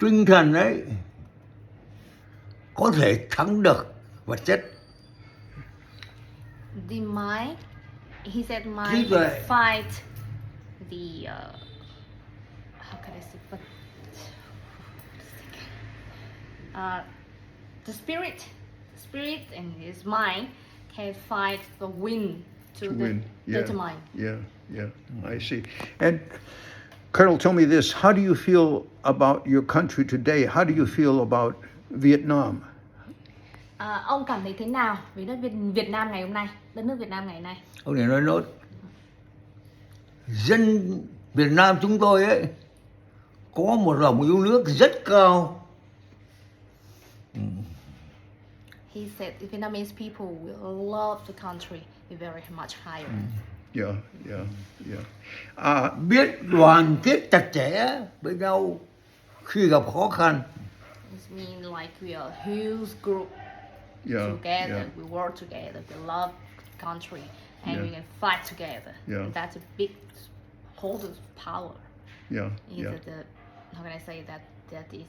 tinh thần ấy có thể thắng được vật chất. The mind, he said, Trí mind tuệ. fight the how can I say, but the spirit and his mind can fight the wind to win. determine. Yeah, I see. And Colonel, tell me this: how do you feel about your country today? How do you feel about Vietnam? Ông cảm thấy thế nào về đất Việt Nam ngày hôm nay, đất nước Việt Nam ngày nay? Ông này nói nốt, dân Việt Nam chúng tôi ấy có một lòng yêu nước rất cao. He said the Vietnamese people will love the country very much higher. Yeah. Biết đoàn kết chặt chẽ với nhau khi gặp khó khăn. It means like we are a huge group together. We work together. We love the country, and we can fight together. And that's a big hold of power. How can I say that? That is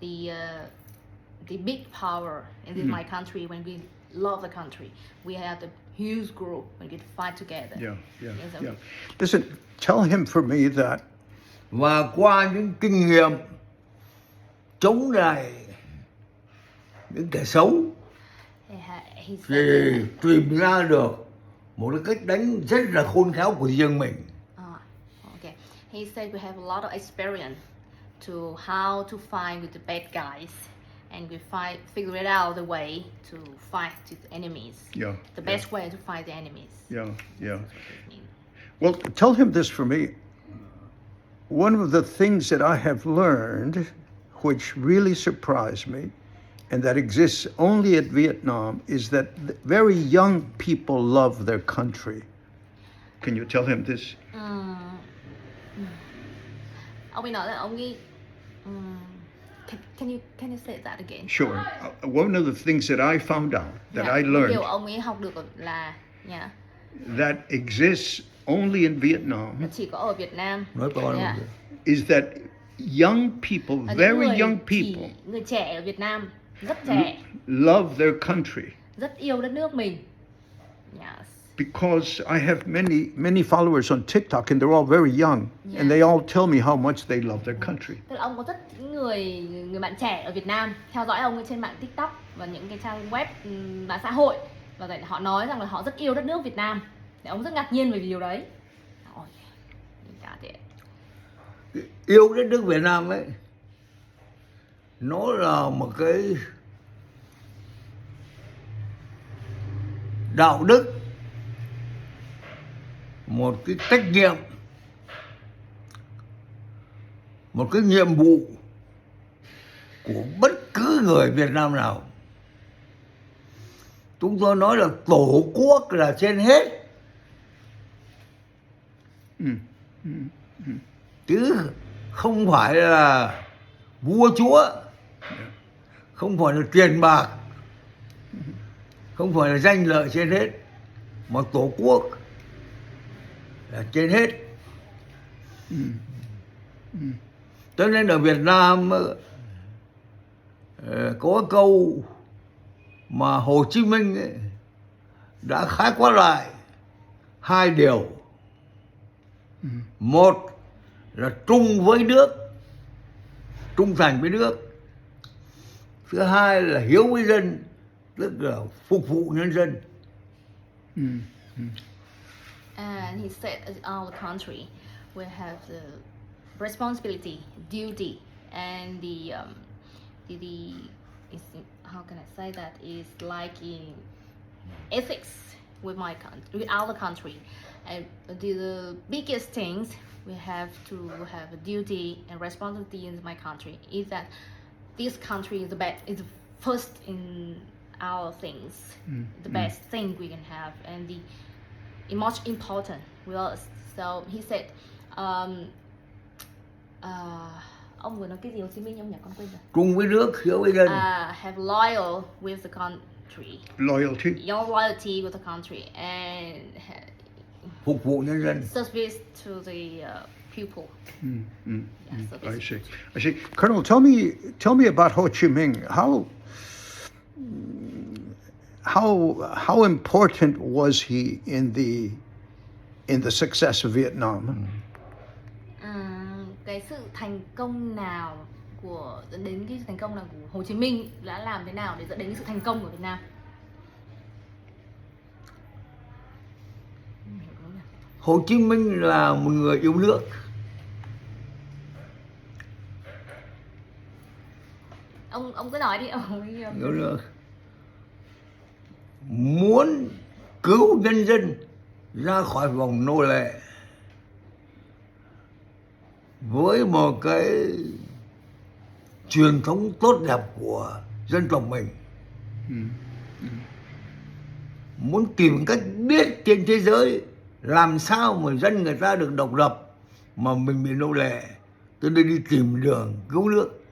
the big power in my country. When we love the country, we have the huge group. We get to fight together. Listen, tell him for me that. Và qua những kinh nghiệm chống lại những kẻ xấu thì tìm ra được một cái cách đánh rất là khôn khéo của riêng mình. Okay. He said we have a lot of experience to how to fight with the bad guys, and we figure it out the way to fight with the enemies. The best way to fight the enemies. Well, tell him this for me. One of the things that I have learned, which really surprised me, and that exists only at Vietnam, is that very young people love their country. Can you tell him this? Ông ấy nói là ông ấy can you say that again? Sure. One of the things that I found out, that I learned, điều ông ấy học được là that exists only in Vietnam, chỉ có ở Việt Nam, is that young people, very young people, người trẻ ở Việt Nam rất trẻ, love their country, rất yêu đất nước mình. Because I have many followers on TikTok, and they're all very young, and they all tell me how much they love their country. Tức là ông có rất người bạn trẻ ở Việt Nam theo dõi ông trên mạng TikTok và những cái trang web mạng xã hội, và họ nói rằng là họ rất yêu đất nước Việt Nam. Để ông rất ngạc nhiên về điều đấy. Yêu đất nước Việt Nam ấy, nó là một cái đạo đức, một cái trách nhiệm, một cái nhiệm vụ của bất cứ người Việt Nam nào. Chúng tôi nói là tổ quốc là trên hết. Chứ không phải là vua chúa, không phải là tiền bạc, không phải là danh lợi trên hết, mà tổ quốc là trên hết. Cho nên ở Việt Nam có câu mà Hồ Chí Minh ấy đã khái quát lại hai điều. Một là trung với nước, trung thành với nước. Thứ hai là hiếu với dân, tức là phục vụ nhân dân. And he said, as our country, we have the responsibility, duty, and the how can I say that, is like in ethics with my country, with our country. And the biggest things we have to have a duty and responsibility in my country is that this country is the best, is first in our things, the best thing we can have, and the most important with us. So he said, ông vừa nói cái gì Hồ Chí Minh ông nhỉ, con quên rồi. Cùng với nước, hiếu với dân. Have loyal with the country. Loyalty. Your loyalty with the country and phục vụ nhân dân. Service to the people. Mm, mm, Yeah, so I this- see. I see. Colonel, tell me about Ho Chi Minh. How important was he in the success of Vietnam? Cái sự thành công nào dẫn đến cái thành công nào của Hồ Chí Minh đã làm thế nào để dẫn đến cái sự thành công của Việt Nam? Hồ Chí Minh là một người yêu nước. Ông cứ nói đi, ông Yêu nước. Muốn cứu nhân dân ra khỏi vòng nô lệ với một cái truyền thống tốt đẹp của dân tộc mình. Muốn tìm cách biết trên thế giới làm sao mà dân người ta được độc lập mà mình bị nô lệ, cho nên đi tìm đường cứu nước.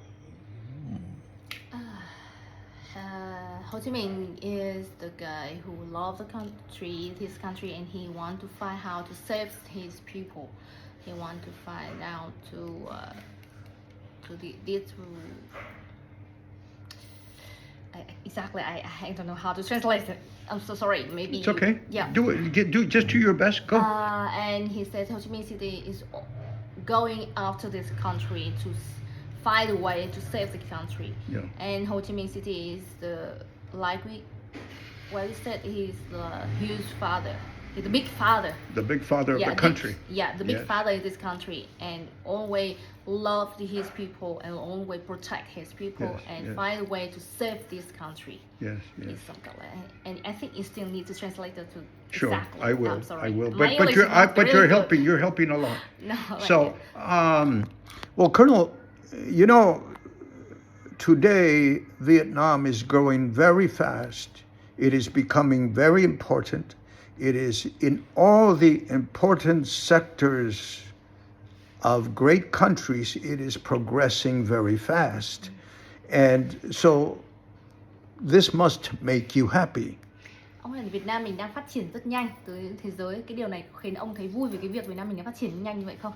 Ho Chi Minh is the guy who loved his country, and he want to find how to save his people. He want to find out exactly. I don't know how to translate it. I'm so sorry. Maybe It's okay. Yeah. Do it. Just do your best. Go. And he said Ho Chi Minh City is going after this country to find a way to save the country. Yeah. And Ho Chi Minh City is we said he's the huge father. He's the big father. The big father of the country. The big Yes. father of this country, and always loved his people and always protect his people Yes, and yes. find a way to save this country. Yes. Yes. It's something like that. And I think you still need to translate that to Sure, exactly. I will. I'm sorry. I will. My But English you're is not really you're good. helping. You're helping a lot. No. So, well, Colonel, you know, today Vietnam is growing very fast. It is becoming very important. It is in all the important sectors of great countries. It is progressing very fast, and so this must make you happy. Ông ơi, Việt Nam mình đang phát triển rất nhanh tới thế giới. Cái điều này khiến ông thấy vui về cái việc Việt Nam mình đang phát triển nhanh như vậy không?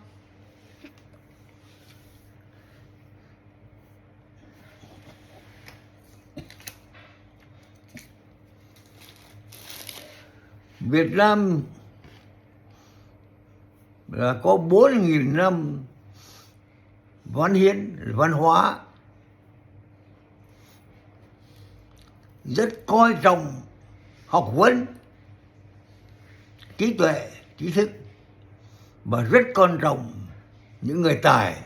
Việt Nam là có 4.000 năm văn hóa, rất coi trọng học vấn, trí tuệ, trí thức, và rất coi trọng những người tài.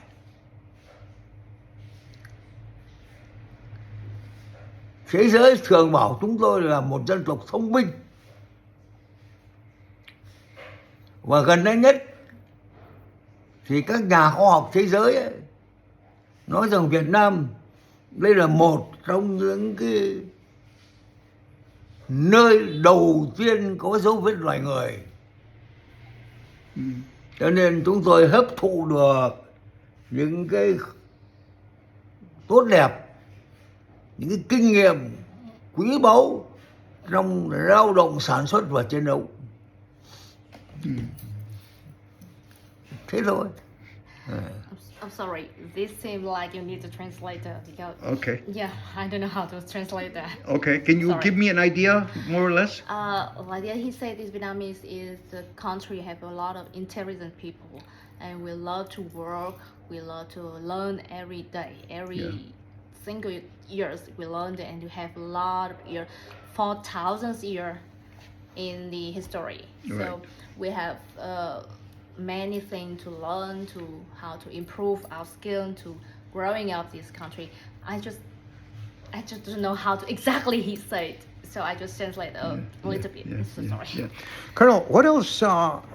Thế giới thường bảo chúng tôi là một dân tộc thông minh. Và gần đây nhất thì các nhà khoa học thế giới ấy, nói rằng Việt Nam đây là một trong những cái nơi đầu tiên có dấu vết loài người. Cho nên chúng tôi hấp thụ được những cái tốt đẹp, những cái kinh nghiệm quý báu trong lao động sản xuất và chiến đấu. Thế thôi. I'm sorry. This seems like you need a translator because Okay. yeah, I don't know how to translate that. Okay. Can you Sorry. give me an idea, more or less? Like he said, this Vietnamese is the country have a lot of intelligent people, and we love to work. We love to learn every day, single years we learn, and we have a lot of year, 4,000 years in the history. So Right. we have many things to learn, to how to improve our skill, to growing up this country. I just don't know how to exactly he said, so I just translate a little bit. So sorry. Yeah. Colonel, what else?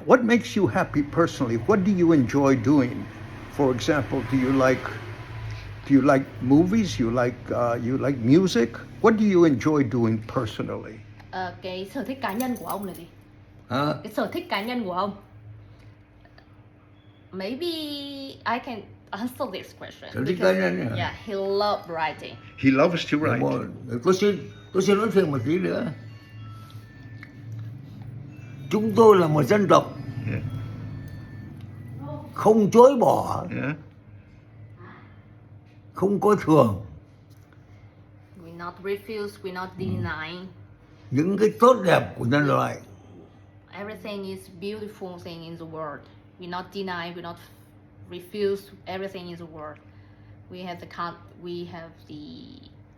What makes you happy personally? What do you enjoy doing? For example, do you like movies? You like music? What do you enjoy doing personally? Cái sở thích cá nhân của ông là gì? Hả? Cái sở thích cá nhân của ông? Maybe I can answer this question. Sở thích cá nhân hả? Yeah, he loved writing. He loves to write. Tôi xin nói thêm một tí nữa. Chúng tôi là một dân tộc Yeah. không chối bỏ, Yeah. không coi thường We not refuse, we not deny. những cái tốt đẹp của nhân loại. Everything is beautiful thing in the world. We not deny, we not refuse everything in the world. We have the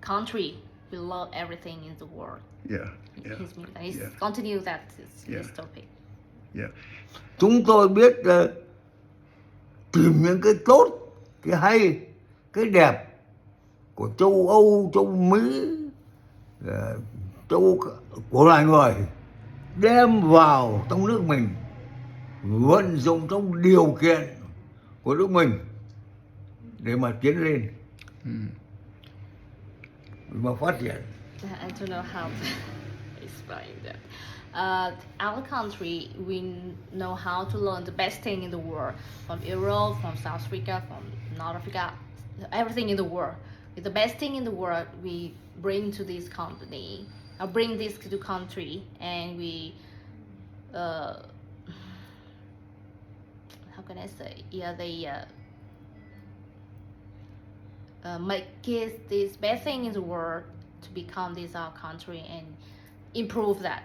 country. We love everything in the world. Yeah. Yeah. His music. He's Yeah. continue that Yeah. this topic. Yeah. Chúng tôi biết tìm những cái tốt, cái hay, cái đẹp của châu Âu, châu Mỹ, của loài người, đem vào trong nước mình, vận dụng trong điều kiện của nước mình để mà tiến lên, để mà phát triển. I don't know how to explain that. Our country, we know how to learn the best thing in the world from Europe, from South Africa, from North Africa, everything in the world. With the best thing in the world, we bring to this company, bring this to the country, and we, how can I say? Yeah, they make it this best thing in the world to become this our country and improve that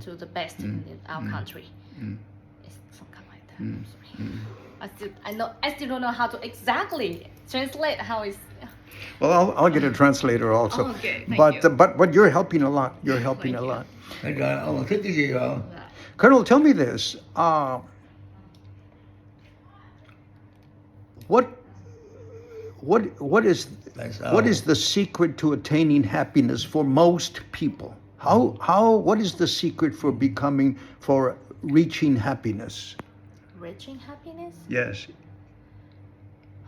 to the best in our country. It's something like that. I'm sorry. I still don't know how to exactly translate how it's. Well, I'll get a translator also. Okay, thank but you. But you're helping a lot. You're helping Thank a you. lot. Thế là ông thích cái gì hả? Colonel, tell me this. What is the secret to attaining happiness for most people? What is the secret for reaching happiness? Reaching happiness? Yes.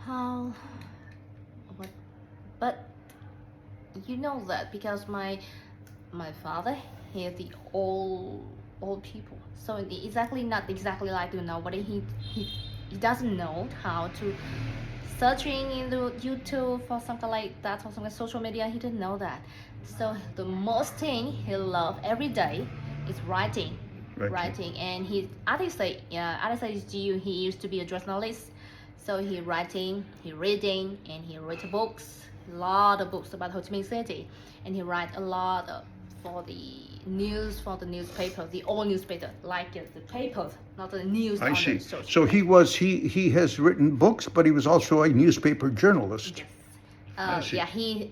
How? What? But you know that because my father, he is the old people, so not exactly like but he doesn't know how to searching in the YouTube for something like that or some social media. He didn't know that. So the most thing he love every day is writing. And he he used to be a journalist, so he writing, he reading, and he wrote books, a lot of books about Ho Chi Minh City, and he write a lot for the news, for the newspaper, the old newspaper, like the papers, not the news. I on see. the social So media. he has written books, but he was also a newspaper journalist. Yes. I see. Yeah, he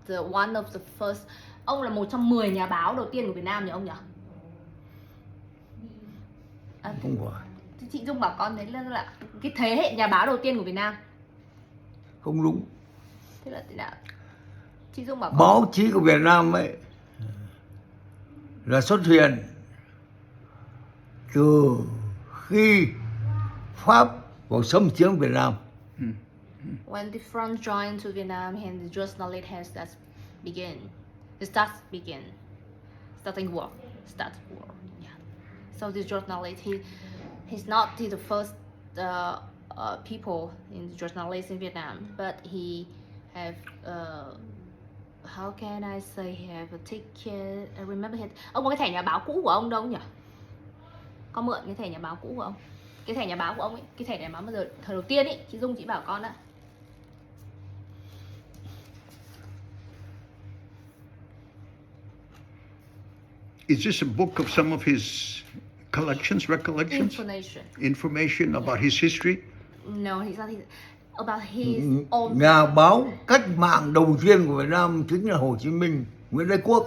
the one of the first. Ông là một trong 10 nhà báo đầu tiên của Việt Nam nhỉ ông nhỉ? Không phải. Chị Dung bảo con đấy là cái thế hệ nhà báo đầu tiên của Việt Nam. Không đúng. Thế là thế nào? Chị Dung bảo con. Báo chí của Việt Nam ấy là xuất hiện từ khi Pháp vào xâm chiếm Việt Nam. When the front joined to Vietnam and the journalist has starting war. Yeah. So the journalist he's not the first people in the journalist in Vietnam, but he have how can I say he have a ticket. I remember ông có cái thẻ nhà báo cũ của ông đâu nhỉ? Con mượn cái thẻ nhà báo cũ của ông. Cái thẻ nhà báo của ông ấy, cái thẻ nhà báo thời đầu tiên ấy, chị Dung chị bảo con ạ. Is this a book of some of his recollections? Information about his history? No, he's not about his own. Nhà báo cách mạng đầu tiên của Việt Nam chính là Hồ Chí Minh, Nguyễn Ái Quốc.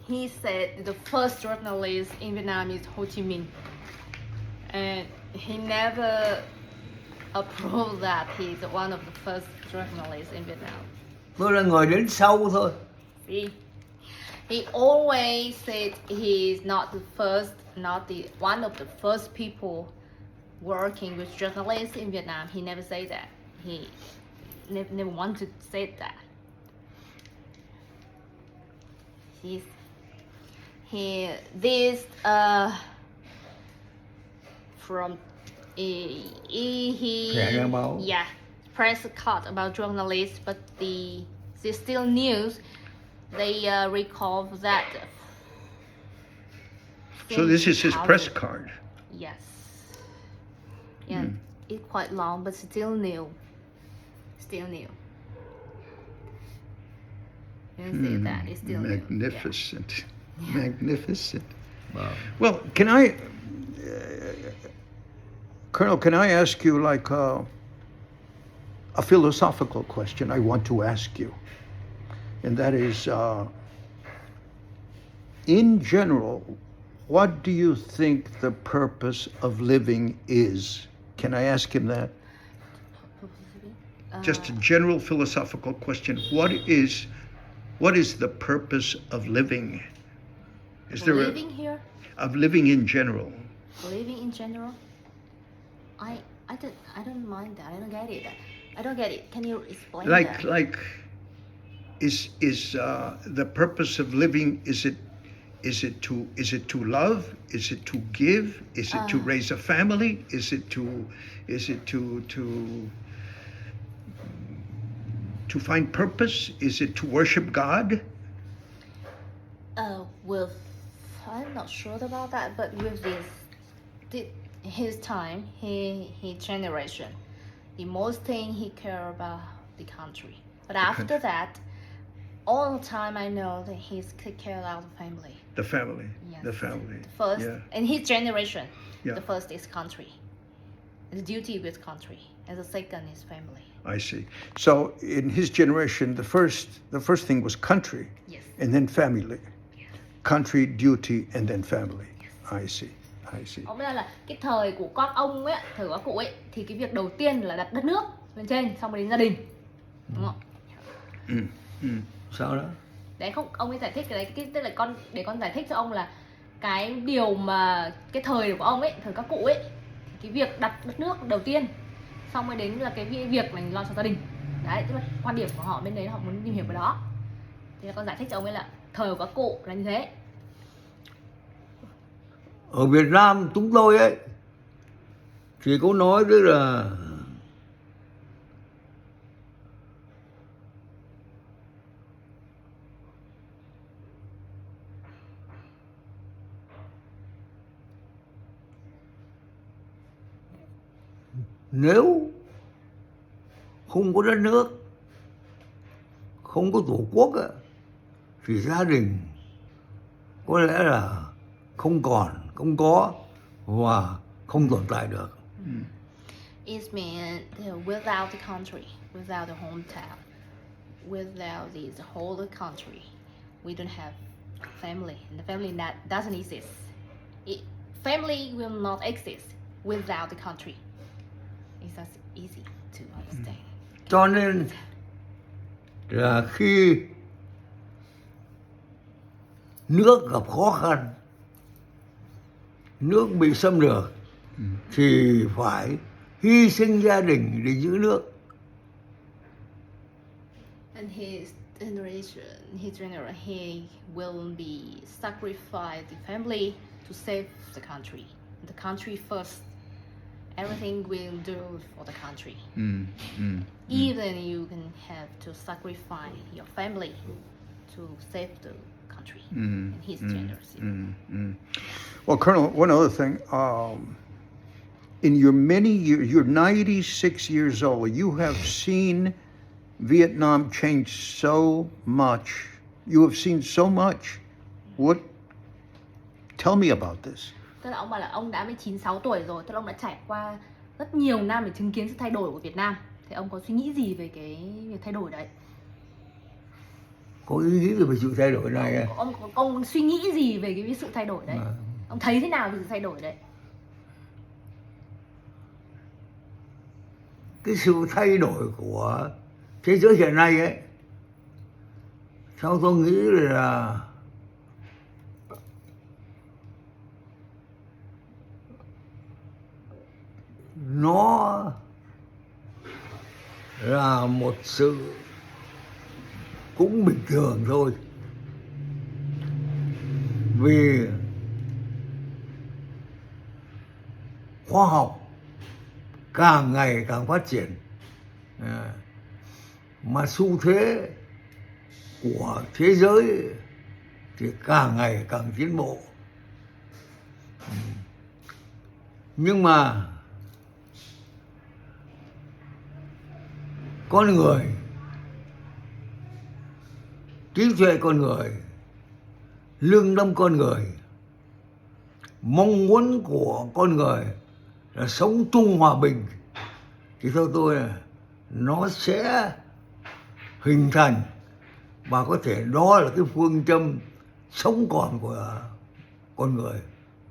He said the first journalist in Vietnam is Ho Chi Minh, and he never approved that he's one of the first journalists in Vietnam. Tôi là người đến sau thôi. See, he always said he's not the first, one of the first people working with journalists in Vietnam. He never said that. He never wanted to say that. From yeah, press cut about journalists, but the still news. They recall that. So this is his press card. Yes. Yeah. It's quite long, but still new. Still new. You can see that it's still magnificent. Magnificent. Wow. Well, Colonel, can I ask you like a philosophical question I want to ask you? And that is, in general, what do you think the purpose of living is? Can I ask him that? Just a general philosophical question. What is the purpose of living? Is there living here? of living in general? Living in general? I don't mind that. I don't get it. I don't get it. Can you explain that? Is the purpose of living, is it to love? Is it to give? Is it to raise a family? Is it to find purpose? Is it to worship God? I'm not sure about that, but with his time, his generation, the most thing he care about the country. But after that, all the time I know that he's take care of the family. The family. Yes. The family. The first, Yeah. in his generation, Yeah. the first is country. The duty with country. And the second is family. I see. So in his generation, the first thing was country, Yes. and then family. Yes. Country, duty, and then family. I see. Ông nói là cái thời của các ông ấy, thời của các cụ ấy, thì cái việc đầu tiên là đặt đất nước lên trên, xong rồi đến gia đình, đúng không? Sao đó? Đấy không, ông ấy giải thích cái đấy, tức là để con giải thích cho ông là cái điều mà cái thời của ông ấy, thời các cụ ấy, thì cái việc đặt đất nước đầu tiên, xong rồi đến là cái việc mình lo cho gia đình. Đấy, tức là quan điểm của họ bên đấy, họ muốn tìm hiểu cái đó. Thì là con giải thích cho ông ấy là thời của các cụ là như thế. Ở Việt Nam chúng tôi ấy thì có nói tức là nếu không có đất nước, không có tổ quốc ấy, thì gia đình có lẽ là không có và không tồn tại được. It means without the country, without the hometown, without the whole country, we don't have family, and the family that doesn't exist. Family will not exist without the country. It's just easy to understand. Cho nên là khi nước gặp khó khăn, nước bị xâm lược, thì phải hy sinh gia đình để giữ nước. And his generation, he will be sacrifice the family to save the country. The country first. Everything will do for the country. Even you can have to sacrifice your family to save the country. In his generation. Well, Colonel, one other thing. In your many years, you're 96 years old. You have seen Vietnam change so much. You have seen so much. Tell me about this. Tức là ông bảo là ông đã 96 tuổi rồi, tức là ông đã trải qua rất nhiều năm để chứng kiến sự thay đổi của Việt Nam. Thì ông có suy nghĩ gì về cái việc thay đổi đấy? Có ý nghĩ về sự thay đổi này? Ông suy nghĩ gì về cái sự thay đổi đấy? Ông thấy thế nào về sự thay đổi đấy? Cái sự thay đổi của thế giới hiện nay ấy, theo tôi nghĩ là nó là một sự cũng bình thường thôi, vì khoa học càng ngày càng phát triển, mà xu thế của thế giới thì càng ngày càng tiến bộ. Nhưng mà con người, trí tuệ con người, lương tâm con người, mong muốn của con người là sống chung hòa bình, thì theo tôi là nó sẽ hình thành và có thể đó là cái phương châm sống còn của con người,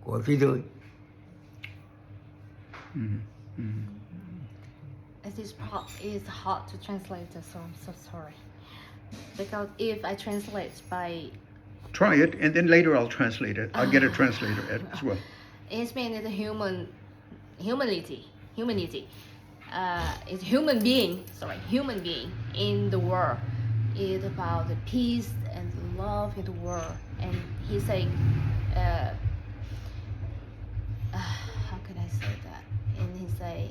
của thế giới. This part is hard to translate, so I'm so sorry. Because if I translate by, Try it, and then later I'll translate it. I'll get a translator as well. it means the humanity. It's human being in the world. It's about the peace and love in the world. And he say, how can I say that? And he say,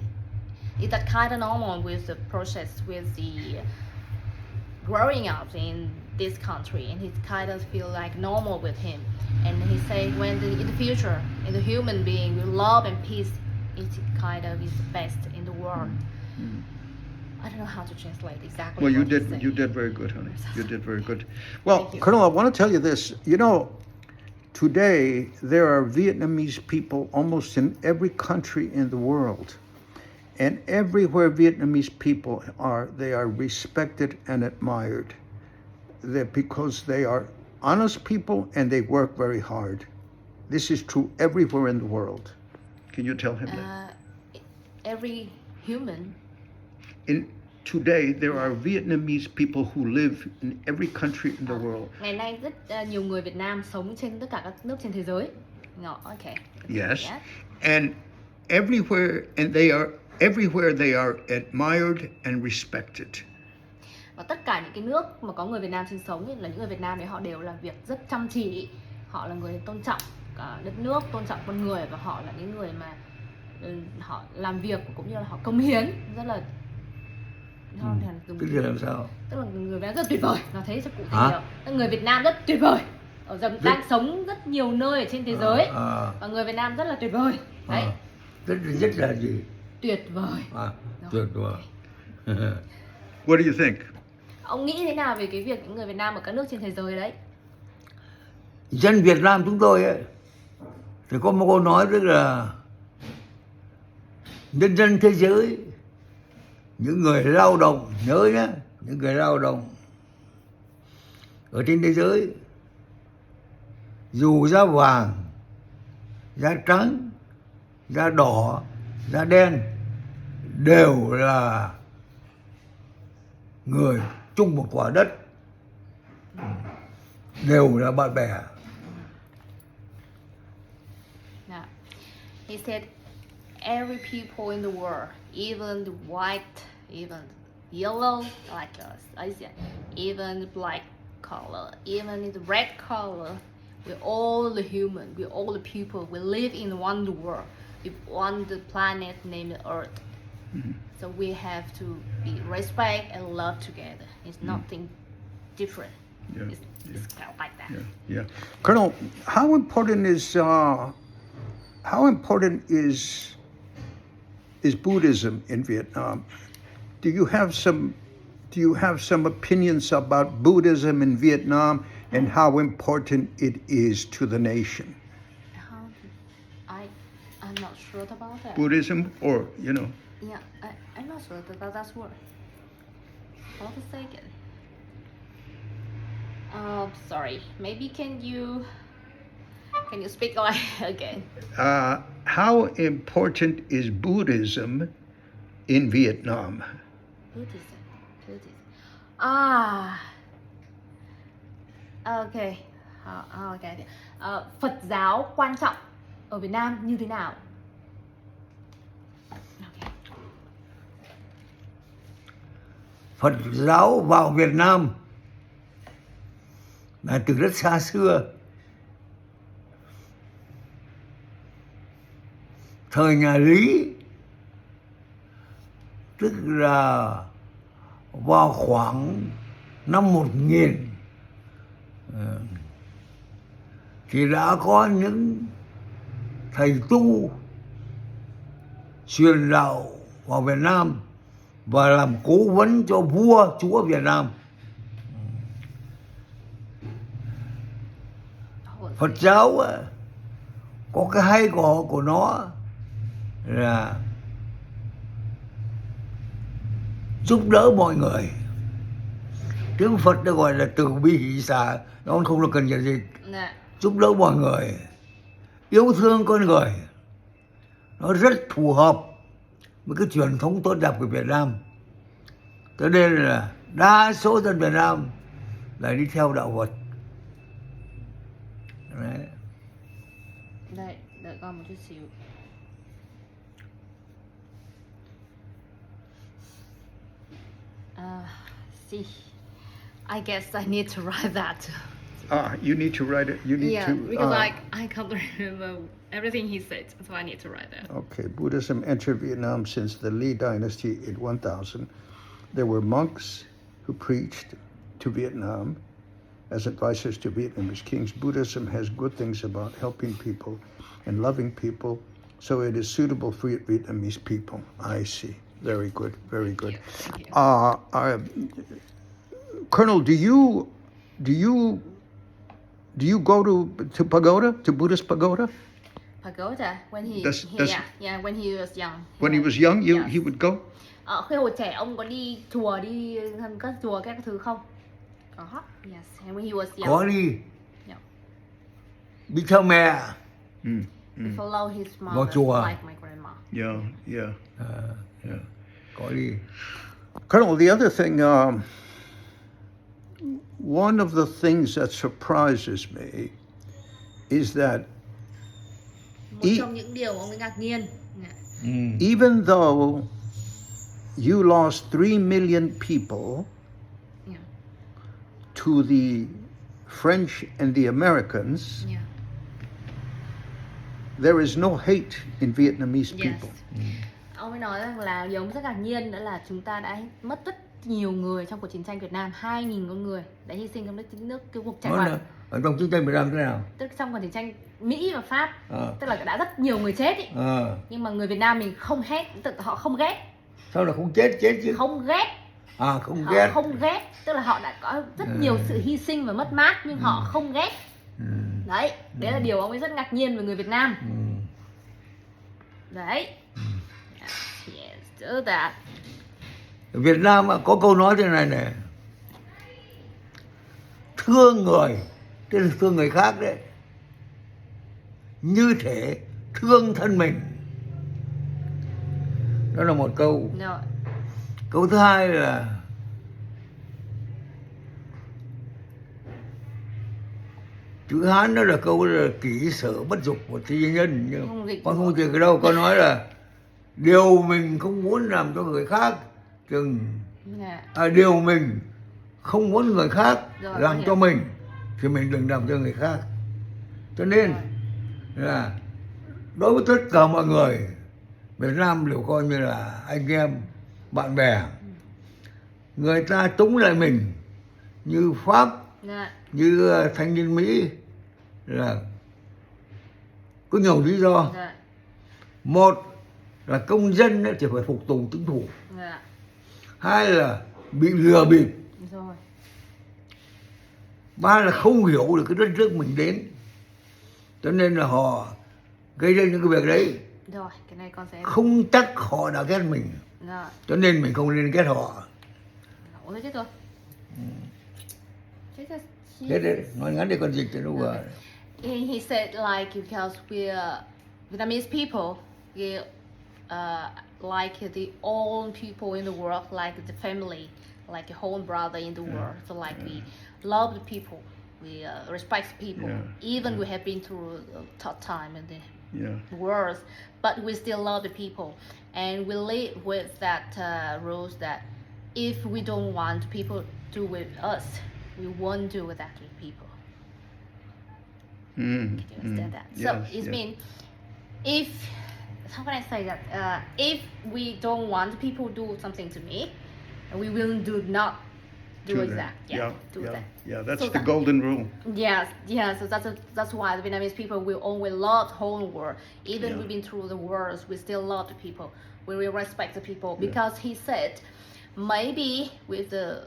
it's that kind of normal with the process, with the growing up in this country, and he kind of feel like normal with him. And he say when in the future, in the human being with love and peace, it kind of is the best in the world. I don't know how to translate exactly. Well, you what he did. say. You did very good, honey. You did very good. Well, Thank you. Colonel, I want to tell you this. You know, today there are Vietnamese people almost in every country in the world, and everywhere Vietnamese people are, they are respected and admired. Because they are honest people and they work very hard. This is true everywhere in the world. Can you tell him that? Every human. Today, there are Vietnamese people who live in every country in the world. Ngày nay rất nhiều người Việt Nam sống trên tất cả các nước trên thế giới. No, okay. Yes. And everywhere they are admired and respected. Và tất cả những cái nước mà có người Việt Nam sinh sống ấy, là những người Việt Nam đấy họ đều làm việc rất chăm chỉ. Họ là người tôn trọng cả đất nước, tôn trọng con người, và họ là những người mà họ làm việc cũng như là họ cống hiến rất là. Tức là làm sao? Tức là người Việt Nam rất tuyệt vời, nó thấy rất cụ thể nhiều. Người Việt Nam rất tuyệt vời, đang sống rất nhiều nơi ở trên thế giới, và người Việt Nam rất là tuyệt vời. Đấy. Rất là gì? Tuyệt vời. Tuyệt vời. What do you think? Ông nghĩ thế nào về cái việc những người Việt Nam ở các nước trên thế giới đấy? Dân Việt Nam chúng tôi ấy, thì có một câu nói rất là nhân dân thế giới, những người lao động, nhớ nhé, những người lao động ở trên thế giới, dù da vàng, da trắng, da đỏ, da đen, đều là người chung một quả đất, đều là bạn bè. Yeah. He said every people in the world, even the white, even yellow like us, Asian, even the black color, even the red color, we're all the human, we're all the people, we live in one world, we one the planet named Earth. So we have to be respect and love together. It's nothing different. Yeah. It's kind of like that. Yeah. Colonel, how important is Buddhism in Vietnam? Do you have some opinions about Buddhism in Vietnam and how important it is to the nation? I'm not sure about that. Buddhism, or Yeah, I'm not sure about that word. Hold a second. Sorry. Maybe can you speak again? How important is Buddhism in Vietnam? Buddhism. Okay. Okay. Phật giáo quan trọng ở Việt Nam như thế nào? Okay. Phật giáo vào Việt Nam là từ rất xa xưa. Thời nhà Lý, tức là vào khoảng năm 1000, thì đã có những thầy tu truyền đạo vào Việt Nam và làm cố vấn cho vua chúa Việt Nam. Phật giáo có cái hay của nó là giúp đỡ mọi người. Tiếng Phật nó gọi là từ bi hỷ xả, nó không cần gì. Dạ. Giúp đỡ mọi người, yêu thương con người, nó rất phù hợp với cái truyền thống tốt đẹp của Việt Nam. Cho nên là đa số dân Việt Nam là đi theo đạo Phật. Đấy. Đây, đợi con một chút xíu. See, I guess I need to write that. You need to write it. You need Yeah, to. because I can't remember everything he said, so I need to write that. Okay, Buddhism entered Vietnam since the Lý Dynasty in 1000. There were monks who preached to Vietnam as advisors to Vietnamese kings. Buddhism has good things about helping people and loving people, so it is suitable for Vietnamese people. I see. Very good, very good. Thank you. Colonel, do you go to pagoda, to Buddhist pagoda? Pagoda when he Does- yeah when he was young. When he was young, Yes. he would go? Khi hồi trẻ ông có đi chùa, đi thăm các chùa các thứ không? Có. Yes, and when he was young. Có đi, Yeah. đi theo mẹ. Mm. He followed his Vào mother chùa. like my grandma. Yeah. Có đi. Colonel, the other thing, one of the things that surprises me is that Một trong những điều ông ấy ngạc nhiên. Yeah. even though you lost 3 million people Yeah. to the French and the Americans, Yeah. there is no hate in Vietnamese Yes. people. Ông ấy nói rằng là điều rất ngạc nhiên đó là chúng ta đã mất rất nhiều người trong cuộc chiến tranh Việt Nam, 2.000 con người đã hy sinh trong cái cuộc chạy Nói hoại. là ở trong chiến tranh Việt Nam thế nào? Tức trong cuộc chiến tranh Mỹ và Pháp, Ờ. tức là đã rất nhiều người chết ý. Nhưng mà người Việt Nam mình không ghét, tức là họ không ghét, Sao là không chết chứ? không ghét, Không họ ghét. không ghét, tức là họ đã có rất nhiều sự hy sinh và mất mát nhưng họ không ghét. Đấy là điều ông ấy rất ngạc nhiên về người Việt Nam. Đấy. Yes, so that. Việt Nam có câu nói thế này này: thương người, tức là thương người khác đấy, như thể thương thân mình. Đó là một câu. Rồi. Câu thứ hai là chữ Hán, đó là câu là kỷ sở bất dục của thi nhân. Nhưng Không dịch con được. không dịch ở đâu. Con nói là điều mình không muốn làm cho người khác chừng Yeah. điều mình không muốn người khác Rồi, làm con cho hiểu. mình thì mình đừng làm cho người khác. Cho nên là đối với tất cả mọi người, Việt Nam đều coi như là anh em, bạn bè. Người ta chống lại mình như Pháp, Yeah. như thanh niên Mỹ là có nhiều lý do. Yeah. Một là công dân thì phải phục tùng chính phủ. Yeah. Hai là bị lừa bịp. Rồi. Ba là không hiểu được cái đất nước mình đến, cho nên là họ gây ra những cái việc đấy. Rồi, cái này con sẽ. Không chắc họ đã ghét mình, Rồi. cho nên mình không nên ghét họ. Ủa chết rồi. Chết rồi. Thế đấy, nói ngắn để con dịch cho nó vừa. He said like because we are Vietnamese people, we like the all people in the world, like the family, like a whole brother in the world. So like we love the people, we respect people, even we have been through a tough time in the world, but we still love the people, and we live with that rules that if we don't want people to do with us, we won't do with that with people. Can you understand that? So it means if, how can I say that? If we don't want people to do something to me, we will do not do to exact. that. Yeah, do yeah, that. yeah. That's So the that- golden rule. Yes, yeah. So that's why the Vietnamese people will always love the whole world. Even Yeah. we've been through the wars, we still love the people. We will respect the people because he said, maybe with the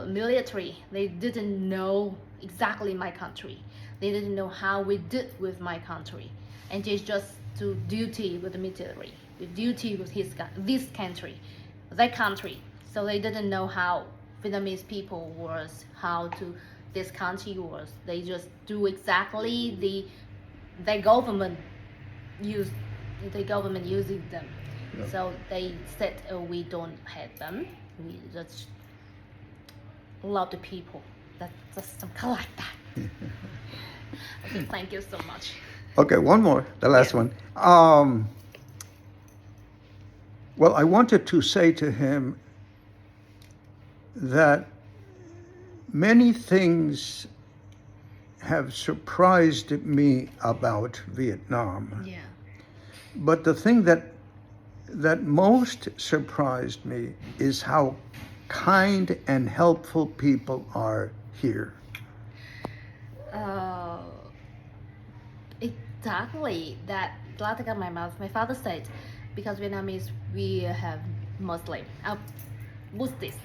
military, they didn't know exactly my country. They didn't know how we did with my country, and they just do duty with the military, with duty with this country, their country. So they didn't know how Vietnamese people was, how to this country was. They just do exactly their government using them. Yeah. So they said, we don't hate them. We just love the people. That's something like that. Okay, thank you so much. Okay, one more, the last one. Well, I wanted to say to him that many things have surprised me about Vietnam. Yeah. But the thing that most surprised me is how kind and helpful people are here. Exactly that. Like my father said, because Vietnamese we have Muslim, Buddhist.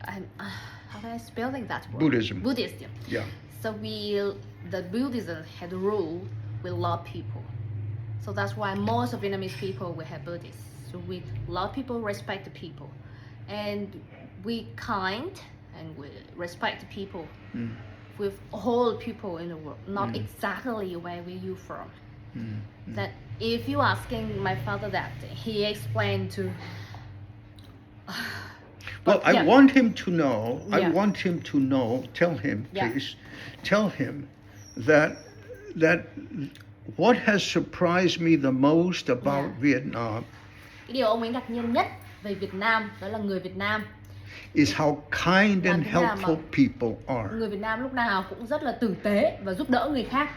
How can I spelling that word? Buddhism. Buddhism. Yeah. So the Buddhism had a rule, we love people. So that's why most of Vietnamese people we have Buddhists. So we love people, respect the people, and we kind and we respect the people with all people in the world, not exactly where you from. That if you asking my father that, he explained to. Well, I yeah. want him to know, Yeah. tell him, Yeah. please, tell him that what has surprised me the most about Yeah. Vietnam Cái điều ông ấy ngạc nhiên nhất về Việt Nam đó là người Việt Nam. is how kind Làm and thế nào helpful mà- people are. Người Việt Nam lúc nào cũng rất là tử tế và giúp đỡ người khác.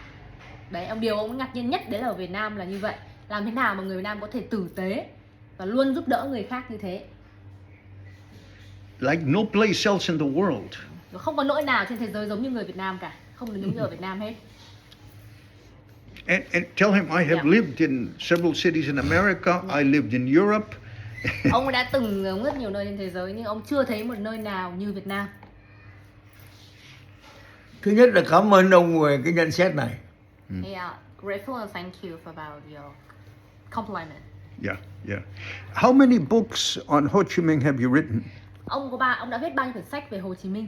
Đấy, điều ông ấy ngạc nhiên nhất đấy là ở Việt Nam là như vậy. Làm thế nào mà người Việt Nam có thể tử tế và luôn giúp đỡ người khác như thế. Like no place else in the world. Và không có nỗi nào trên thế giới giống như người Việt Nam cả. Không được giống như ở Việt Nam hết. And tell him I have Yeah. lived in several cities in America. I lived in Europe. Ông đã từng ở rất nhiều nơi trên thế giới nhưng ông chưa thấy một nơi nào như Việt Nam. Thứ nhất là cảm ơn ông về cái nhận xét này. Yeah, grateful and thank you about your compliment. Yeah, yeah. How many books on Ho Chi Minh have you written? Ông đã viết bao nhiêu quyển sách về Hồ Chí Minh?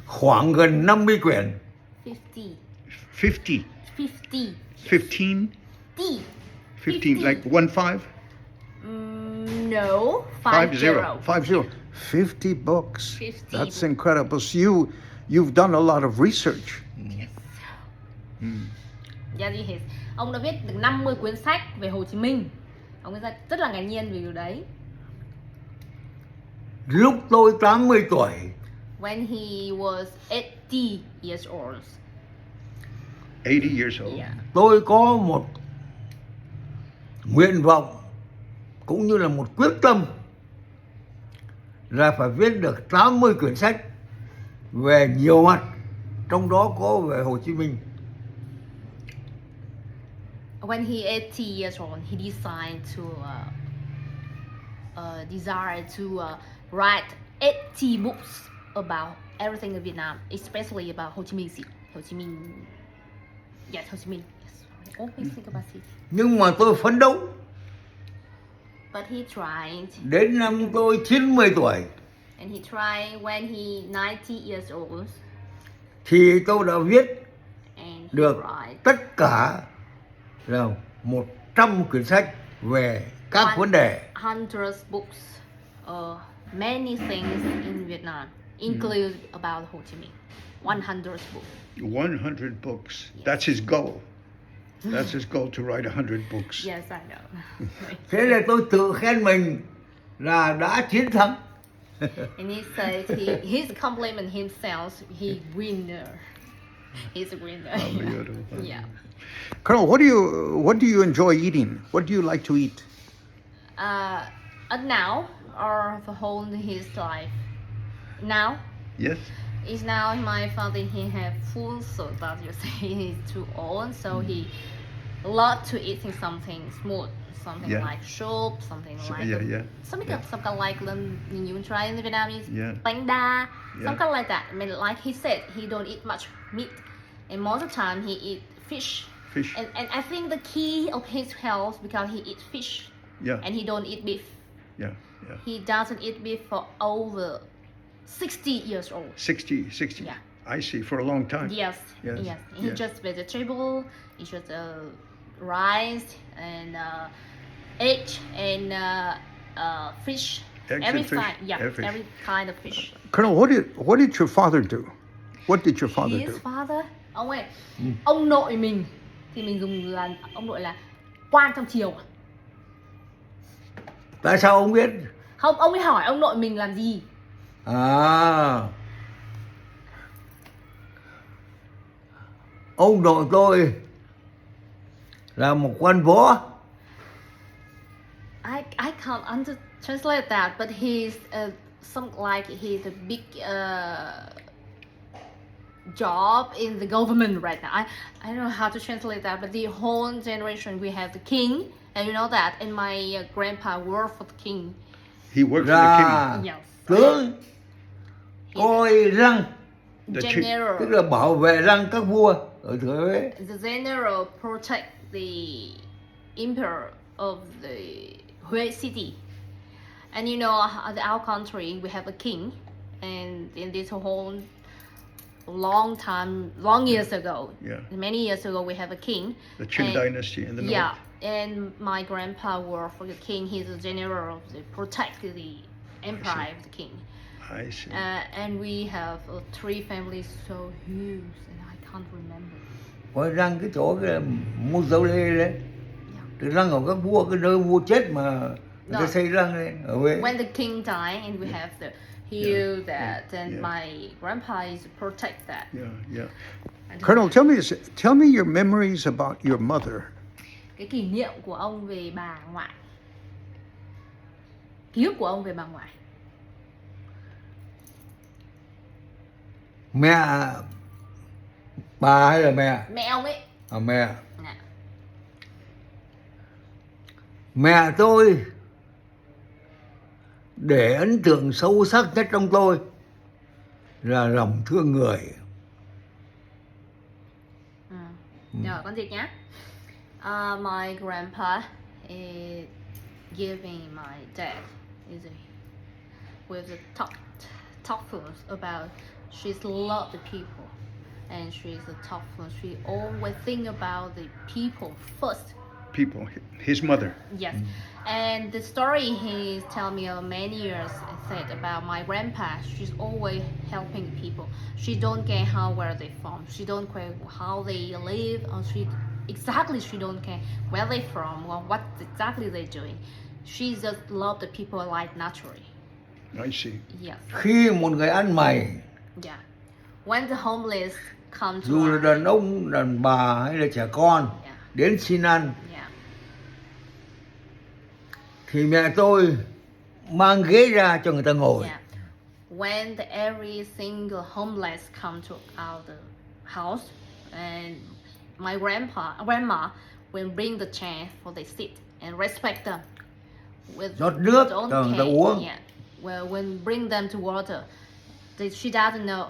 Khoảng gần 50 quyển. 50. 50. 50. 15? T. 15, like 1-5? No. 50. 50. 50 books. 50 That's books. incredible. So you've done a lot of research. Yes. Yeah, he has. Ông đã viết được 50 cuốn sách về Hồ Chí Minh. Ông ấy rất là ngạc nhiên về điều đấy. Lúc tôi 80 tuổi, When he was 80 years old. 80 years old. Yeah. tôi có một nguyện vọng cũng như là một quyết tâm là phải viết được 80 quyển sách về nhiều mặt, trong đó có về Hồ Chí Minh. When he 80 years old, he desired to write 80 books about everything in Vietnam, especially about Ho Chi Minh City. Ho Chi Minh. Yes, Ho Chi Minh. Yes. I always think about city. Nhưng mà tôi phấn đấu But he tried, đến năm tôi 90 tuổi and he tried when he 90 years old, thì tôi đã viết and he được write tất cả là 100 quyển sách về các vấn đề. 100 books, many things in Vietnam, include about Ho Chi Minh. 100 books. 100 books. That's his goal. That's his goal, to write 100 books. Yes, I know. Thế là tôi tự khen mình là đã chiến thắng. And he said he's compliment himself. He's winner. He's a winner. Beautiful. Yeah. Colonel, what do you enjoy eating? What do you like to eat? And now or the whole his life. Now, Yes. is now my father. He have full, so that you say he's too old, so he love to eating something smooth, something Yeah. like soup, something like Yeah. something Yeah. some kind like you try in Vietnamese Yeah. bánh đa, Yeah. some kind like that. I mean, like he said, he don't eat much meat, and most of the time he eat fish. Fish. And I think the key of his health because he eat fish, Yeah. and he don't eat beef. Yeah. Yeah. He doesn't eat beef for over 60 years old. 60. Yeah. I see. For a long time. Yes. Yes, He yes. just vegetable. He just rice and egg and fish. Eggs every and fish. kind, yeah, Every fish. every kind of fish. Colonel, what did your father do? What did your father His do? father, ông ơi, ông nội mình thì mình dùng là ông nội là quan trong triều. Tại sao ông biết? Không, ông ấy hỏi ông nội mình làm gì. À, ông nội tôi là một quan võ. I can't translate that, but he's some like he's a big job in the government right now. I don't know how to translate that, but the whole generation we have the king, and you know that. And my grandpa worked for the king. He worked for the Là king. Yes. tướng coi răng, The chief- General. tức là bảo vệ răng các vua ở thừa Huế. The general protect the emperor of the Hue city. And you know, in our country, we have a king, and in this whole long years ago, Yeah. many years ago, we have a king. The Qing And- dynasty in the north. Yeah, and my grandpa worked for the king. He's a general of the protect the empire of the king. I see. And we have three families so huge, and I can't remember. Coi răng cái chỗ cái mausoleum đấy, Yeah. cái răng của các vua, cái nơi vua chết mà người ta No. xây răng đấy ở Huế. When the king died, and we have the heal that, and yeah. my grandpa is protect that. Yeah. And Colonel, tell me your memories about your mother. cái kỷ niệm của ông về bà ngoại, ký ức của ông về bà ngoại. Mẹ, bà hay là mẹ? Mẹ ông ấy. À, mẹ. Nè. Mẹ tôi để ấn tượng sâu sắc nhất trong tôi là lòng thương người. Rồi, con dịch nhá. My grandpa is giving my dad is with the thoughtfulness about she's love the people, and she's a thoughtful. She always think about the people first. People, his mother. Yes, and the story he tell me many years said about my grandpa. She's always helping people. She don't care where they from. She don't care how they live, or she don't care where they from or what exactly they're doing. She just love the people like naturally. I see. Yes, Khi một người ăn mày, yeah. When the homeless come to dù là our- đàn ông, đàn bà hay là trẻ con, Yeah. đến xin ăn, yeah. thì mẹ tôi mang ghế ra cho người ta ngồi. Yeah. When every single homeless come to our house, and my grandma will bring the chair for they sit and respect them. Rót nước Don't cho người ta care. uống. Yeah. Well, when bring them to water, she doesn't know.